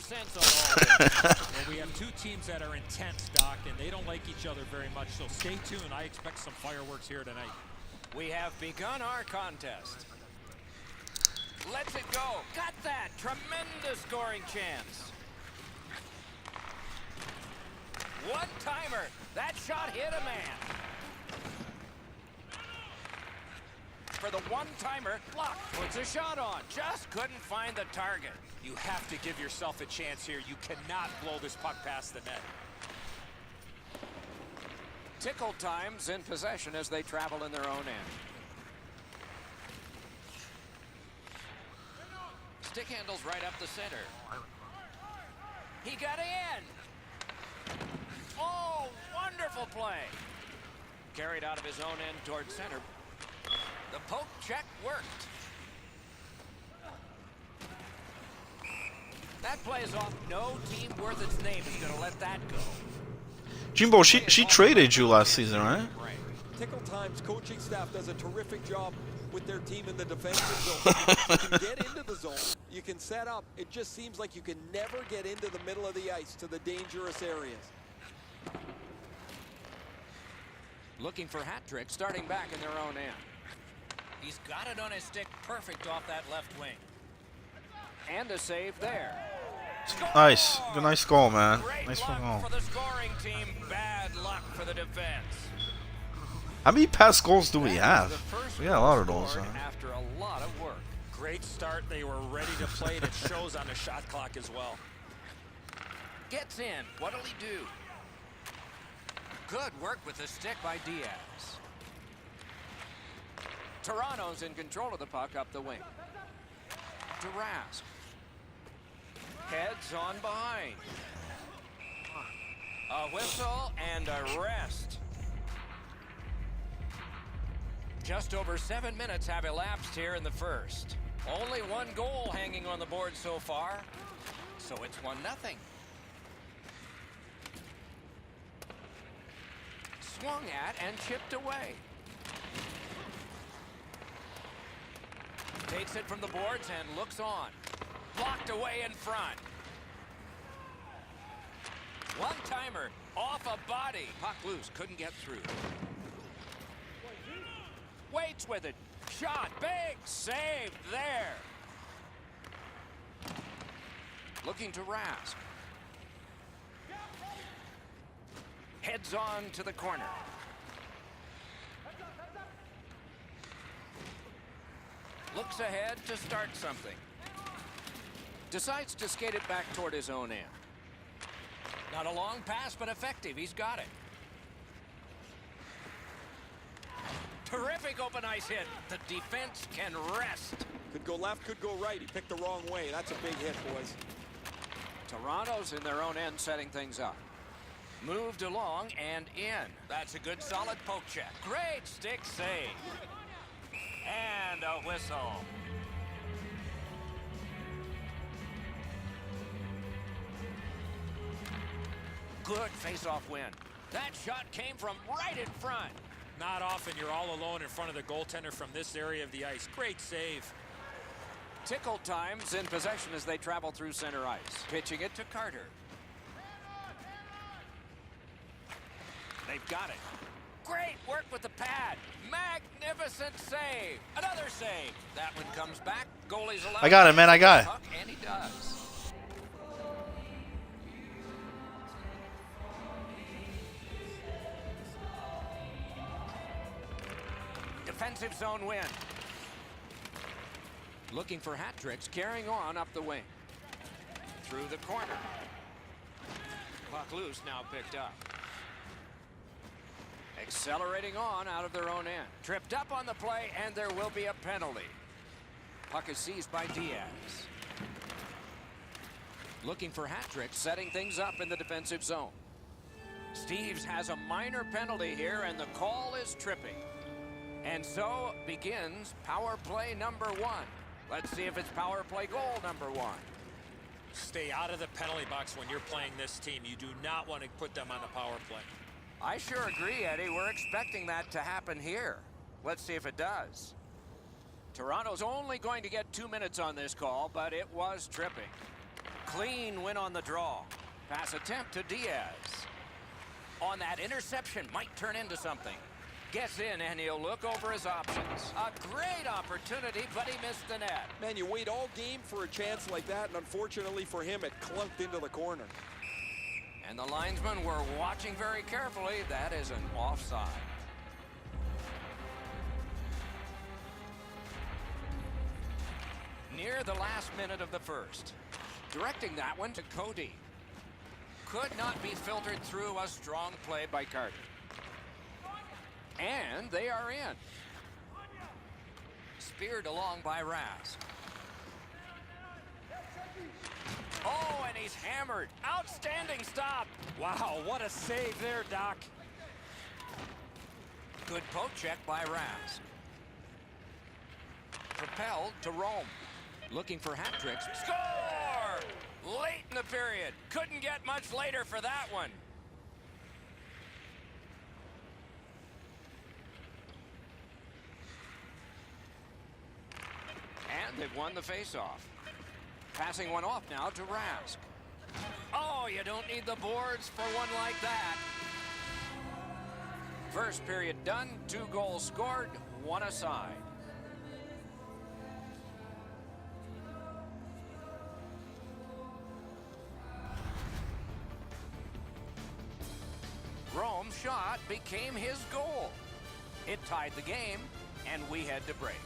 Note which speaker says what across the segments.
Speaker 1: sense on all this. Well, we have two teams that are intense, Doc, and they don't like each other very much, so stay tuned. I expect some fireworks here tonight.
Speaker 2: We have begun our contest. Let's it go. Got that. Tremendous scoring chance. One-timer. That shot hit a man. For the one-timer, block. Puts a shot on. Just couldn't find the target.
Speaker 1: You have to give yourself a chance here. You cannot blow this puck past the net.
Speaker 2: Tickle Time's in possession as they travel in their own end. Stick handles right up the center. He got in. Oh, wonderful play. Carried out of his own end toward center. The poke check worked. That plays off. No team worth its name is going to let that go.
Speaker 3: Jimbo, she traded you last season, right?
Speaker 4: Tickle Time's coaching staff does a terrific job with their team in the defensive zone. You can get into the zone. You can set up. It just seems like you can never get into the middle of the ice to the dangerous areas.
Speaker 2: Looking for hat trick, starting back in their own end. He's got it on his stick, perfect off that left wing. And a save there. Score!
Speaker 3: Nice. Good, nice goal, man.
Speaker 2: Great
Speaker 3: Nice
Speaker 2: luck
Speaker 3: goal.
Speaker 2: for the scoring team. Bad luck for the defense.
Speaker 3: How many pass goals do we have?
Speaker 2: That is the first
Speaker 3: We got a lot of
Speaker 2: goal
Speaker 3: those.
Speaker 2: scored after a lot of work.
Speaker 1: Great start. They were ready to play, and it shows on the shot clock as well.
Speaker 2: Gets in. What'll he do? Good work with the stick by Diaz. Toronto's in control of the puck up the wing. Durask. Heads on behind. A whistle and a rest. Just over 7 minutes have elapsed here in the first. Only one goal hanging on the board so far. So it's 1-0. Swung at and chipped away. Takes it from the boards and looks on. Blocked away in front. One-timer off a body. Puck loose, couldn't get through. Waits with it. Shot, big save there. Looking to Rask. Heads on to the corner. Looks ahead to start something. Decides to skate it back toward his own end. Not a long pass, but effective. He's got it. Terrific open ice hit. The defense can rest.
Speaker 4: Could go left, could go right. He picked the wrong way. That's a big hit, boys.
Speaker 2: Toronto's in their own end setting things up. Moved along and in. That's a good solid poke check. Great stick save. And a whistle. Good face-off win. That shot came from right in front.
Speaker 1: Not often you're all alone in front of the goaltender from this area of the ice. Great save.
Speaker 2: Tickle Time's in possession as they travel through center ice. Pitching it to Carter. They've got it. Great work with the pad. Magnificent save. Another save. That one comes back. Goalie's allowed.
Speaker 3: I got it, man. I got it.
Speaker 2: And he does. Defensive zone win. Looking for hat tricks, carrying on up the wing. Through the corner. Puck loose, now picked up. Accelerating on out of their own end. Tripped up on the play, and there will be a penalty. Puck is seized by Diaz. Looking for hat tricks, setting things up in the defensive zone. Steves has a minor penalty here, and the call is tripping. And so begins power play number 1. Let's see if it's power play goal number 1.
Speaker 1: Stay out of the penalty box when you're playing this team. You do not want to put them on the power play.
Speaker 2: I sure agree, Eddie. We're expecting that to happen here. Let's see if it does. Toronto's only going to get 2 minutes on this call, but it was tripping. Clean win on the draw. Pass attempt to Diaz. On that interception, might turn into something. Gets in, and he'll look over his options. A great opportunity, but he missed the net.
Speaker 4: Man, you wait all game for a chance like that, and unfortunately for him, it clunked into the corner.
Speaker 2: And the linesmen were watching very carefully. That is an offside. Near the last minute of the first. Directing that one to Cody. Could not be filtered through. A strong play by Carter. And they are in. Speared along by Rask. Oh, and he's hammered. Outstanding stop.
Speaker 1: Wow, what a save there, Doc.
Speaker 2: Good poke check by Rask. Propelled to Rome. Looking for hat tricks. Score! Late in the period. Couldn't get much later for that one. And they've won the faceoff. Passing one off now to Rask. Oh, you don't need the boards for one like that. First period done, 2 goals scored, 1 aside. Rome's shot became his goal. It tied the game, and we had to break.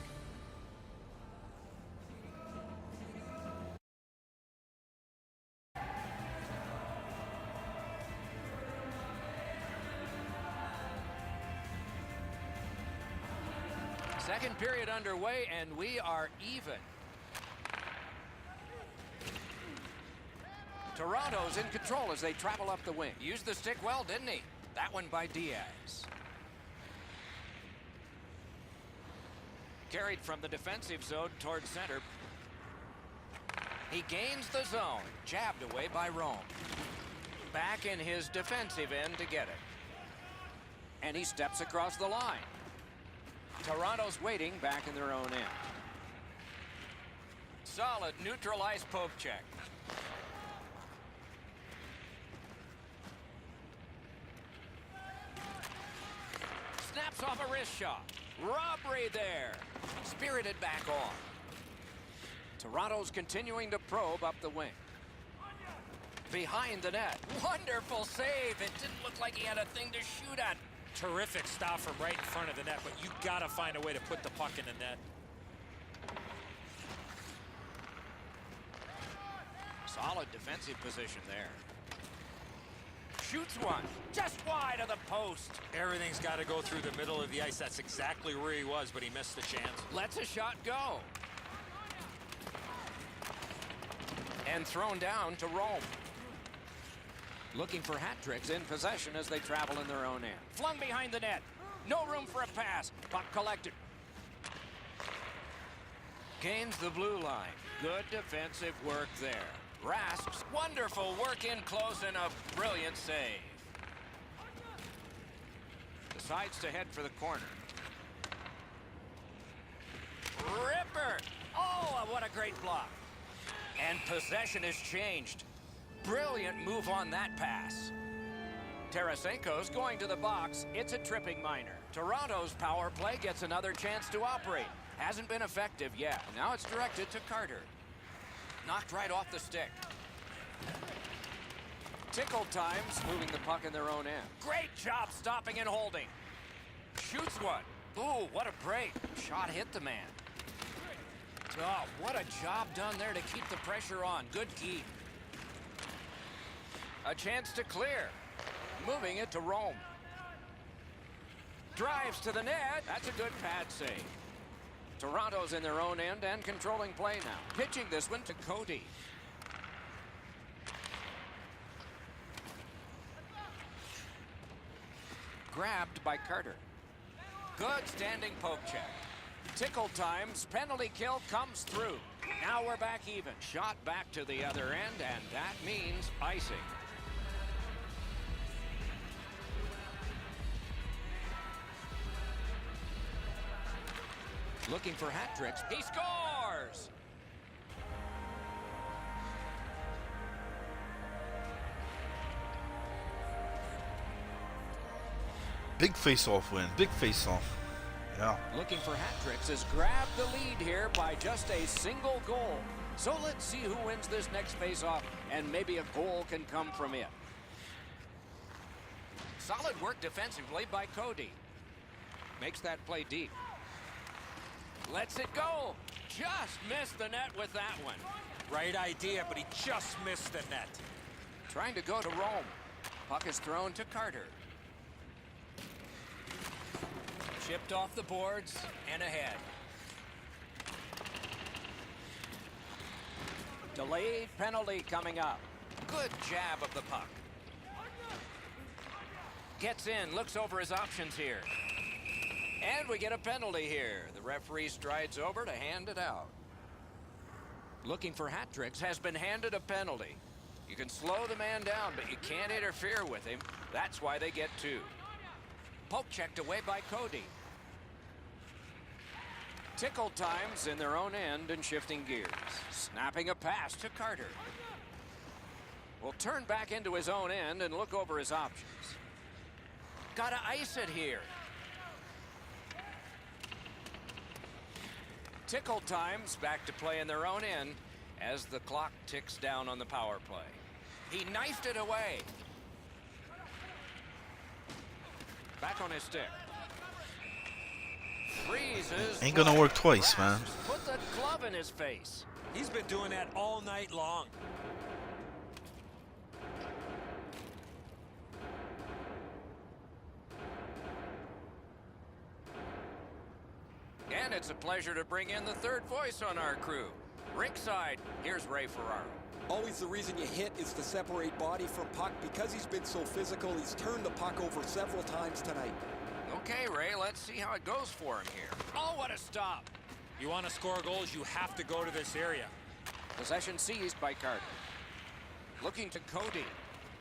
Speaker 2: Second period underway, and we are even. Toronto's in control as they travel up the wing. Used the stick well, didn't he? That one by Diaz. Carried from the defensive zone towards center. He gains the zone. Jabbed away by Rome. Back in his defensive end to get it. And he steps across the line. Toronto's waiting back in their own end. Solid neutralized poke check. Snaps off a wrist shot. Robbery there. Spirited back on. Toronto's continuing to probe up the wing. Behind the net. Wonderful save. It didn't look like he had a thing to shoot at.
Speaker 1: Terrific stop from right in front of the net, but you gotta find a way to put the puck in the net.
Speaker 2: Solid defensive position there. Shoots one, just wide of the post.
Speaker 1: Everything's got to go through the middle of the ice. That's exactly where he was, but he missed the chance.
Speaker 2: Lets a shot go. And thrown down to Rome. Looking for hat tricks in possession as they travel in their own end. Flung behind the net. No room for a pass. Puck collected. Gains the blue line. Good defensive work there. Rask's wonderful work in close and a brilliant save. Decides to head for the corner. Ripper! Oh, what a great block. And possession has changed. Brilliant move on that pass. Tarasenko's going to the box. It's a tripping minor. Toronto's power play gets another chance to operate. Hasn't been effective yet. Now it's directed to Carter. Knocked right off the stick. Tickle times, moving the puck in their own end. Great job stopping and holding. Shoots one. Ooh, what a break. Shot hit the man. Oh, what a job done there to keep the pressure on. Good keep. A chance to clear. Moving it to Rome. Drives to the net. That's a good pad save. Toronto's in their own end and controlling play now. Pitching this one to Cody. Grabbed by Carter. Good standing poke check. Tickle times, penalty kill comes through. Now we're back even. Shot back to the other end, and that means icing. Looking for hat tricks. He scores!
Speaker 3: Big face-off win. Big face-off. Yeah.
Speaker 2: Looking for hat tricks has grabbed the lead here by just a single goal. So let's see who wins this next face-off, and maybe a goal can come from it. Solid work defensively by Cody. Makes that play deep. Lets it go. Just missed the net with that one.
Speaker 1: Right idea, but he just missed the net.
Speaker 2: Trying to go to Rome. Puck is thrown to Carter. Chipped off the boards and ahead. Delayed penalty coming up. Good jab of the puck. Gets in, looks over his options here. And we get a penalty here. The referee strides over to hand it out. Looking for hat tricks has been handed a penalty. You can slow the man down, but you can't interfere with him. That's why they get two. Poke checked away by Cody. Tickle times in their own end and shifting gears. Snapping a pass to Carter. Will turn back into his own end and look over his options. Gotta ice it here. Tickle times back to play in their own end as the clock ticks down on the power play. He knifed it away. Back on his stick. Freezes.
Speaker 3: Ain't gonna work twice, man.
Speaker 2: Put the glove in his face.
Speaker 1: He's been doing that all night long.
Speaker 2: And it's a pleasure to bring in the third voice on our crew. Rinkside, here's Ray Ferraro.
Speaker 4: Always the reason you hit is to separate body from puck. Because he's been so physical, he's turned the puck over several times tonight.
Speaker 2: Okay, Ray, let's see how it goes for him here. Oh, what a stop.
Speaker 1: You want to score goals, you have to go to this area.
Speaker 2: Possession seized by Carter. Looking to Cody.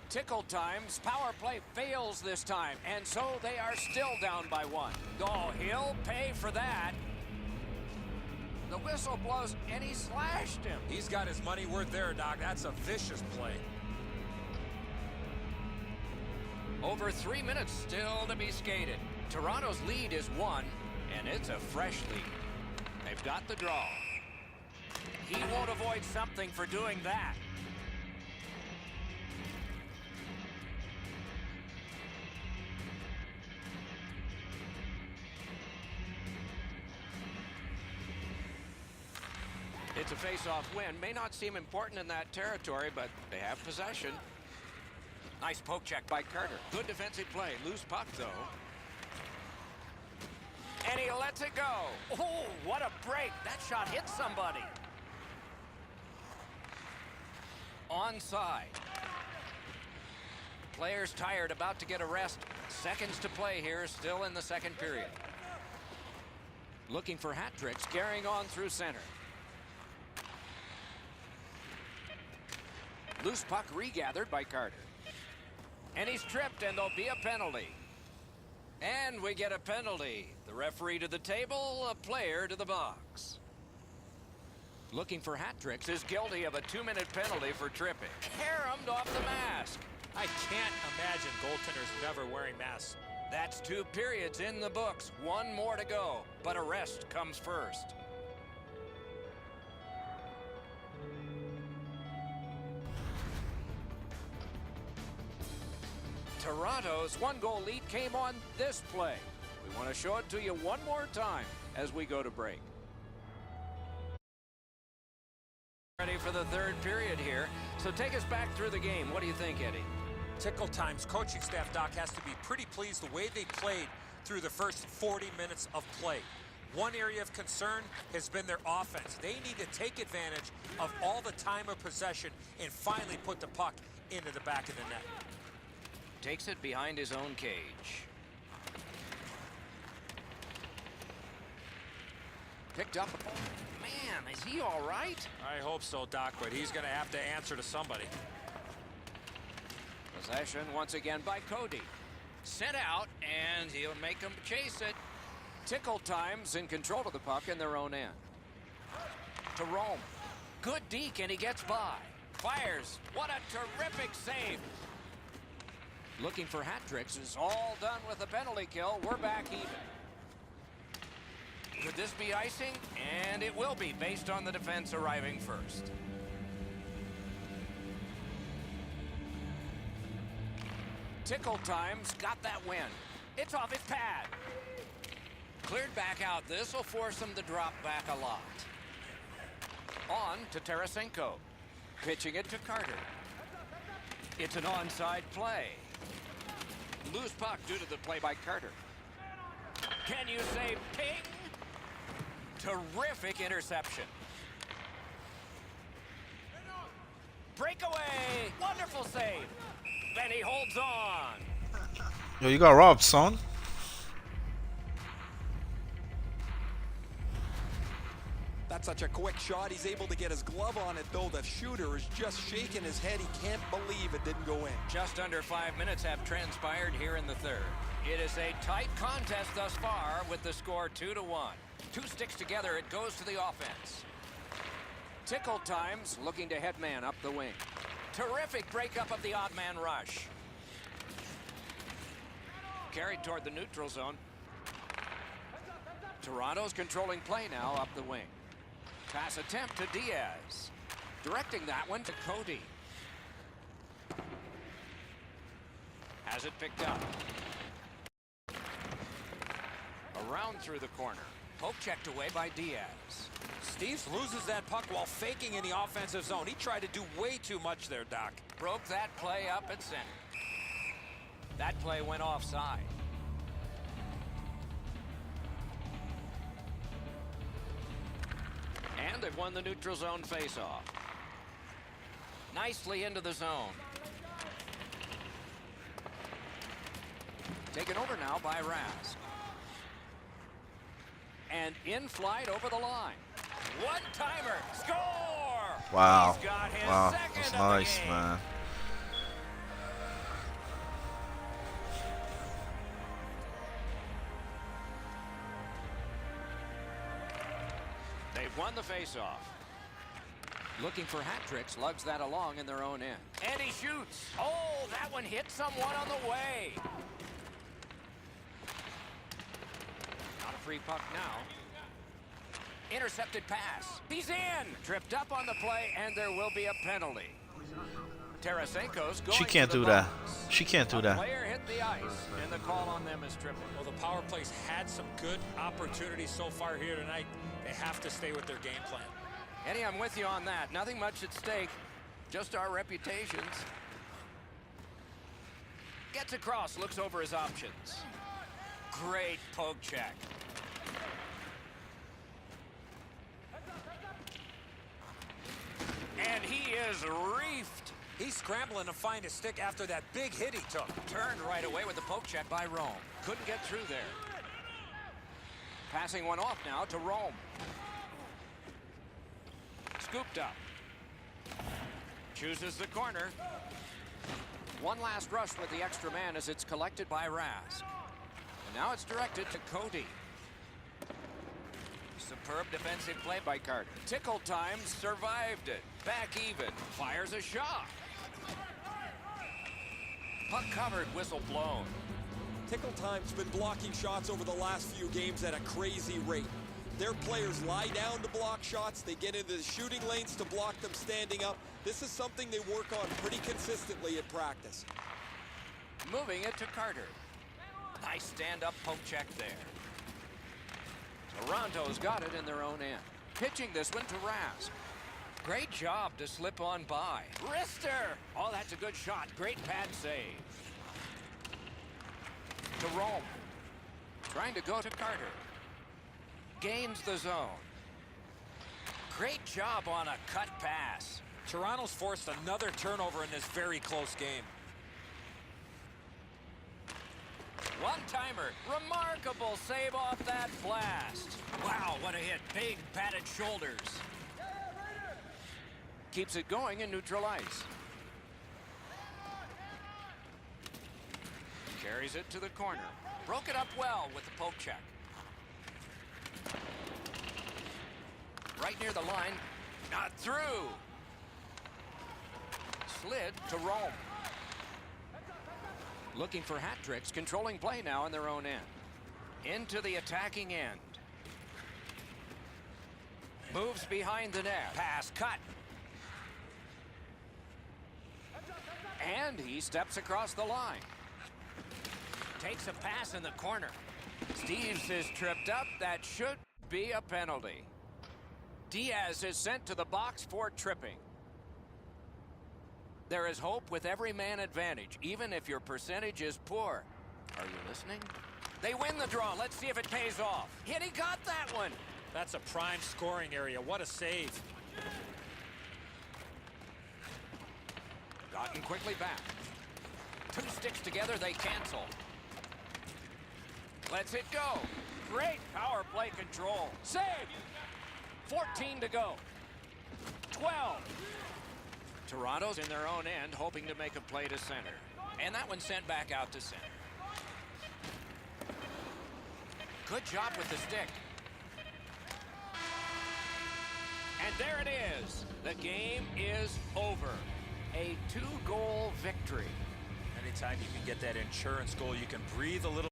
Speaker 2: Tickle times. Power play fails this time. And so they are still down by one. Oh, he'll pay for that. The whistle blows and he slashed him.
Speaker 1: He's got his money worth there, Doc. That's a vicious play.
Speaker 2: Over 3 minutes still to be skated. Toronto's lead is 1, and it's a fresh lead. They've got the draw. He won't avoid something for doing that. It's a face-off win. May not seem important in that territory, but they have possession. Nice poke check by Carter. Good defensive play. Loose puck, though. And he lets it go. Oh, what a break. That shot hit somebody. Onside. Players tired, about to get a rest. Seconds to play here, still in the second period. Looking for hat tricks, carrying on through center. Loose puck regathered by Carter. And he's tripped, and there'll be a penalty. And we get a penalty. The referee to the table, a player to the box. Looking for hat tricks is guilty of a 2-minute penalty for tripping. Caromed off the mask.
Speaker 1: I can't imagine goaltenders never wearing masks.
Speaker 2: That's 2 periods in the books. 1 more to go, but a rest comes first. Toronto's 1-goal lead came on this play. We want to show it to you one more time as we go to break. Ready for the third period here. So take us back through the game. What do you think, Eddie?
Speaker 1: Tickle times coaching staff, Doc, has to be pretty pleased the way they played through the first 40 minutes of play. One area of concern has been their offense. They need to take advantage of all the time of possession and finally put the puck into the back of the net.
Speaker 2: Takes it behind his own cage. Picked up. Man, is he all right?
Speaker 1: I hope so, Doc, but he's going to have to answer to somebody.
Speaker 2: Possession once again by Cody. Sent out, and he'll make them chase it. Tickle times in control of the puck in their own end. To Rome. Good deke, and he gets by. Fires. What a terrific save. looking for hat tricks is all done with a penalty kill. We're back even. Could this be icing? And it will be, based on the defense arriving first. Tickle Time's got that win. It's off his pad. Cleared back out. This will force him to drop back a lot. On to Tarasenko. Pitching it to Carter. It's an onside play. Loose puck due to the play by Carter. Can you say ping? Terrific interception. Breakaway. Wonderful save. Then he holds on.
Speaker 3: Yo, you got robbed, son.
Speaker 4: That's such a quick shot. He's able to get his glove on it, though. The shooter is just shaking his head. He can't believe it didn't go in.
Speaker 2: Just under 5 minutes have transpired here in the third. It is a tight contest thus far with the score 2-1. Two sticks together, it goes to the offense. Tickle Time's looking to head man up the wing. Terrific breakup of the odd man rush. Carried toward the neutral zone. Toronto's controlling play now up the wing. Pass attempt to Diaz. Directing that one to Cody. Has it picked up. Around through the corner. Poke checked away by Diaz.
Speaker 1: Steves loses that puck while faking in the offensive zone. He tried to do way too much there, Doc.
Speaker 2: Broke that play up at center. That play went offside. And they've won the neutral zone faceoff. Nicely into the zone. Taken over now by Rask. And in flight over the line. One-timer. Score!
Speaker 3: Wow.
Speaker 2: He's got his
Speaker 3: Wow.
Speaker 2: second
Speaker 3: That's
Speaker 2: of the
Speaker 3: nice,
Speaker 2: game.
Speaker 3: man.
Speaker 2: They've won the faceoff. Looking for hat tricks, lugs that along in their own end. And he shoots. Oh, that one hit someone on the way. Not a free puck now. Intercepted pass. He's in. Tripped up on the play, and there will be a penalty. Tarasenko's going
Speaker 3: She can't
Speaker 2: to the
Speaker 3: do that.
Speaker 2: box.
Speaker 3: She can't do
Speaker 2: A
Speaker 3: that.
Speaker 2: player hit the ice, and the call on them is tripping.
Speaker 1: Well, the power play's had some good opportunities so far here tonight. They have to stay with their game plan.
Speaker 2: Eddie, I'm with you on that. Nothing much at stake, just our reputations. Gets across, looks over his options. Great poke check. And he is reefed.
Speaker 1: He's scrambling to find his stick after that big hit he took.
Speaker 2: Turned right away with the poke check by Rome. Couldn't get through there. Passing one off now to Rome. Scooped up. Chooses the corner. One last rush with the extra man as it's collected by Rask. And now it's directed to Cody. Superb defensive play by Carter. Tickle Time survived it. Back even. Fires a shot. Puck covered, whistle blown.
Speaker 4: Tickle Time's been blocking shots over the last few games at a crazy rate. Their players lie down to block shots. They get into the shooting lanes to block them standing up. This is something they work on pretty consistently in practice.
Speaker 2: Moving it to Carter. Nice stand-up poke check there. Toronto's got it in their own end. Pitching this one to Rask. Great job to slip on by. Wrister! Oh, that's a good shot. Great pad save. To Rome. Trying to go to Carter. Gains the zone. Great job on a cut pass.
Speaker 1: Toronto's forced another turnover in this very close game.
Speaker 2: One-timer. Remarkable save off that blast. Wow, what a hit. Big padded shoulders. Keeps it going in neutral ice. Carries it to the corner. Broke it up well with the poke check. Right near the line. Not through. Slid to Rome. Looking for hat tricks, controlling play now in their own end. Into the attacking end. Moves behind the net. Pass cut. And he steps across the line. Takes a pass in the corner. Steves is tripped up. That should be a penalty. Diaz is sent to the box for tripping. There is hope with every man advantage, even if your percentage is poor. Are you listening? They win the draw. Let's see if it pays off. Hit, he got that one.
Speaker 1: That's a prime scoring area. What a save.
Speaker 2: Gotten quickly back. Two sticks together, they cancel. Lets it go. Great power play control. Save. 14 to go. 12. Toronto's in their own end, hoping to make a play to center. And that one sent back out to center. Good job with the stick. And there it is. The game is over. A 2-goal victory.
Speaker 1: Anytime you can get that insurance goal, you can breathe a little.